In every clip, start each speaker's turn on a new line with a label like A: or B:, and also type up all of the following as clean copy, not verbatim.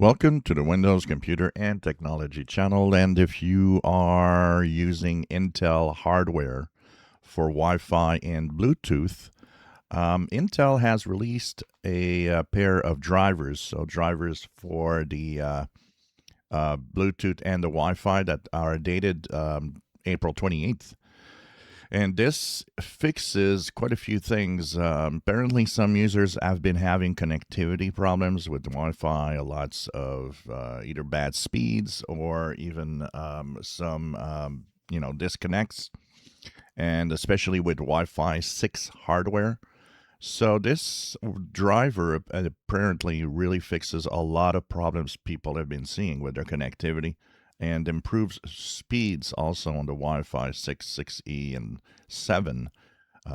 A: Welcome to the Windows Computer and Technology channel. And if you are using Intel hardware for Wi-Fi and Bluetooth, Intel has released a pair of drivers. So drivers for the Bluetooth and the Wi-Fi that are dated April 28th. And this fixes quite a few things. Apparently, some users have been having connectivity problems with Wi-Fi, lots of either bad speeds or even some disconnects, and especially with Wi-Fi 6 hardware. So this driver apparently really fixes a lot of problems people have been seeing with their connectivity and improves speeds also on the Wi-Fi 6, 6E, and 7,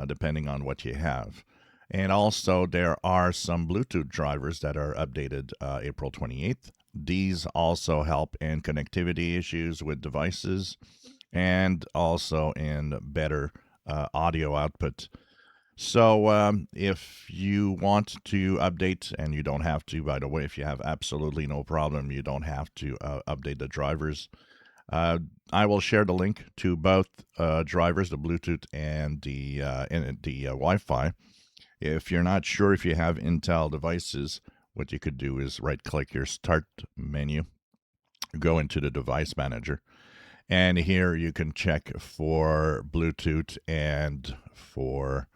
A: depending on what you have. And also there are some Bluetooth drivers that are updated April 28th. These also help in connectivity issues with devices and also in better audio output. So if you want to update, and you don't have to, by the way, if you have absolutely no problem, you don't have to update the drivers. I will share the link to both drivers, the Bluetooth and the Wi-Fi. If you're not sure if you have Intel devices, what you could do is right-click your Start menu, go into the Device Manager, and here you can check for Bluetooth and for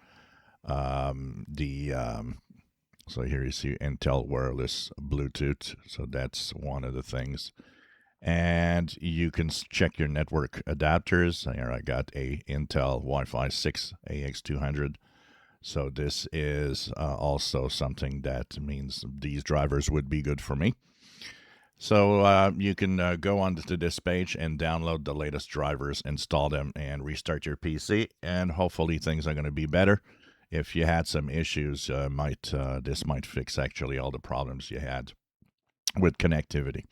A: so here you see Intel wireless Bluetooth. So that's one of the things. And you can check your network adapters. Here I got a Intel Wi-Fi 6 AX200. So this is also something that means these drivers would be good for me. So you can go onto this page and download the latest drivers, install them, and restart your PC. And hopefully things are going to be better. If you had some issues, this might fix actually all the problems you had with connectivity.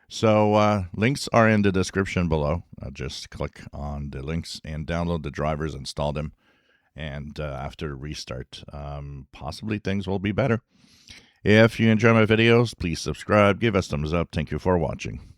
A: So links are in the description below. Just click on the links and download the drivers, install them, and after restart, possibly things will be better. If you enjoy my videos, please subscribe, give us thumbs up. Thank you for watching.